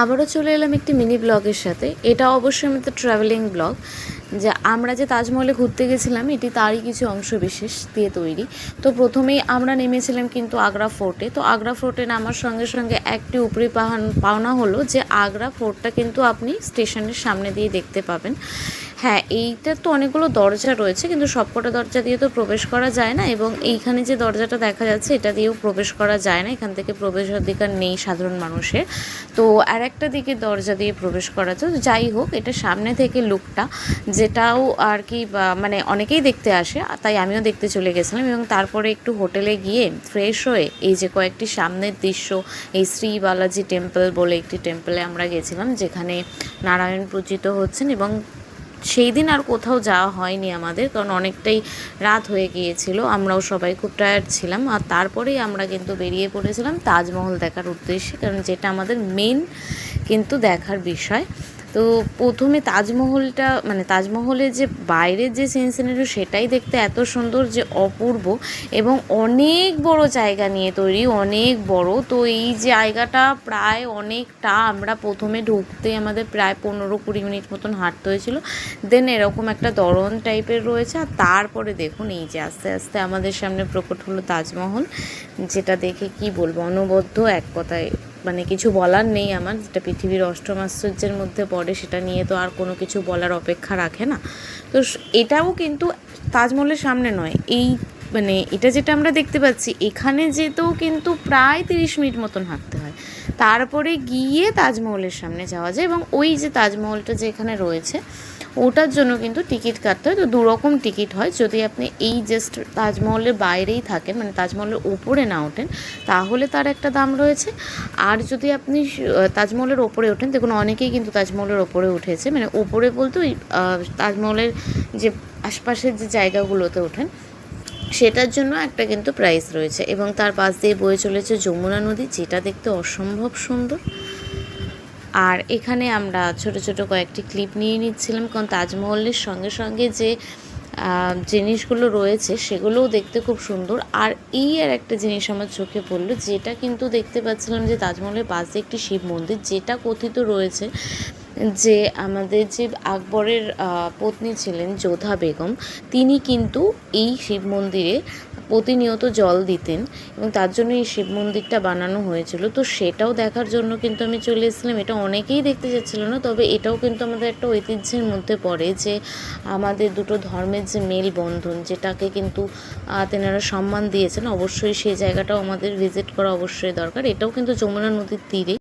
আবারও চলে এলাম একটি মিনি ব্লগের সাথে। এটা অবশ্যই আমাদের ট্রাভেলিং ব্লগ। যে আমরা যে তাজমহলে ঘুরতে গেছিলাম এটি তারই কিছু অংশ বিশেষ দিয়ে তৈরি। তো প্রথমেই আমরা নেমেছিলাম কিন্তু আগ্রা ফোর্টে। তো আগ্রা ফোর্টে নামার সঙ্গে সঙ্গে একটি উপরি পাওনা হলো যে আগ্রা ফোর্টটা কিন্তু আপনি স্টেশনের সামনে দিয়ে দেখতে পাবেন। হ্যাঁ, এইটার তো অনেকগুলো দরজা রয়েছে, কিন্তু সবকটা দরজা দিয়ে তো প্রবেশ করা যায় না, এবং এইখানে যে দরজাটা দেখা যাচ্ছে এটা দিয়েও প্রবেশ করা যায় না। এখান থেকে প্রবেশাধিকার নেই সাধারণ মানুষের। তো আর একটা দিকে দরজা দিয়ে প্রবেশ করা যায়। যাই হোক, এটা সামনে থেকে লুকটা যেটাও আর কি মানে অনেকেই দেখতে আসে, তাই আমিও দেখতে চলে গেছিলাম। এবং তারপরে একটু হোটেলে গিয়ে ফ্রেশ হয়ে এই যে কয়েকটি সামনের দৃশ্য, এই শ্রী বালাজি টেম্পল বলে একটি টেম্পলে আমরা গেছিলাম, যেখানে নারায়ণ পূজিত হচ্ছেন। এবং সেই দিন আর কোথাও যাওয়া হয়নি আমাদের, কারণ অনেকটাই রাত হয়ে গিয়েছিল, আমরাও সবাই খুব টায়ার্ড ছিলাম। আর তারপরেই আমরা কিন্তু বেরিয়ে পড়েছিলাম তাজমহল দেখার উদ্দেশ্যে, কারণ যেটা আমাদের মেন কিন্তু দেখার বিষয়। তো প্রথমে তাজমহলটা মানে তাজমহলের যে বাইরের যে সিনারিও সেটাই দেখতে এত সুন্দর যে অপূর্ব, এবং অনেক বড় জায়গা নিয়ে তৈরি, অনেক বড়। তো এই জায়গাটা প্রায় অনেকটা, আমরা প্রথমে ঢুকতে আমাদের প্রায় 15-20 মিনিট মতন হাঁটতে হয়েছিল। দেন এরকম একটা দরন টাইপের রয়েছে, আর তারপরে দেখুন এই যে আস্তে আস্তে আমাদের সামনে প্রকট হলো তাজমহল, যেটা দেখে কি বলবো, অনবদ্য এক কথায় মানে কিছু বলার নেই আমার। যেটা পৃথিবীর অষ্টম আশ্চর্যের মধ্যে পড়ে, সেটা নিয়ে তো আর কোনো কিছু বলার অপেক্ষা রাখে না। তো এটাও কিন্তু তাজমহলের সামনে নয়, এই মানে এটা যেটা আমরা দেখতে পাচ্ছি এখানে যেতেও কিন্তু প্রায় 30 মিনিট মতন হাঁটতে হয়, তারপরে গিয়ে তাজমহলের সামনে যাওয়া যায়। এবং ওই যে তাজমহলটা যেখানে রয়েছে ওটার জন্য কিন্তু টিকিট কাটতে হয়। তো দুরকম টিকিট হয়। যদি আপনি এই জাস্ট তাজমহলের বাইরেই থাকেন, মানে তাজমহলের ওপরে না ওঠেন, তাহলে তার একটা দাম রয়েছে। আর যদি আপনি তাজমহলের ওপরে ওঠেন, দেখুন অনেকেই কিন্তু তাজমহলের ওপরে উঠেছে, মানে ওপরে বলতে ওই তাজমহলের যে আশপাশের যে জায়গাগুলোতে ওঠেন সেটার জন্য একটা কিন্তু প্রাইস রয়েছে। এবং তার পাশ দিয়ে বয়ে চলেছে যমুনা নদী, যেটা দেখতে অসম্ভব সুন্দর। আর এখানে আমরা ছোট ছোট কয়েকটি ক্লিপ নিয়ে নিচ্ছিলাম, কারণ তাজমহলের সঙ্গে সঙ্গে যে জিনিসগুলো রয়েছে সেগুলোও দেখতে খুব সুন্দর। আর এই আর একটা জিনিস আমার চোখে পড়লো, যেটা কিন্তু দেখতে পাচ্ছিলাম যে তাজমহলের পাশে একটি শিব মন্দির, যেটা কথিত রয়েছে যে আমাদের যে আকবরের পত্নী ছিলেন যোধা বেগম, তিনি কিন্তু এই শিব মন্দিরে প্রতিনিয়ত জল দিতেন, এবং তার জন্য এই শিব মন্দিরটা বানানো হয়েছিল। তো সেটাও দেখার জন্য কিন্তু আমি চলে এসেছিলাম। এটা অনেকেই দেখতে যাচ্ছিল না, তবে এটাও কিন্তু আমাদের একটা ঐতিহ্যের মধ্যে পড়ে, যে আমাদের দুটো ধর্মের যে মেলবন্ধন, যেটাকে কিন্তু তেনারা সম্মান দিয়েছেন। অবশ্যই সেই জায়গাটাও আমাদের ভিজিট করা অবশ্যই দরকার। এটাও কিন্তু যমুনা নদীর তীরে।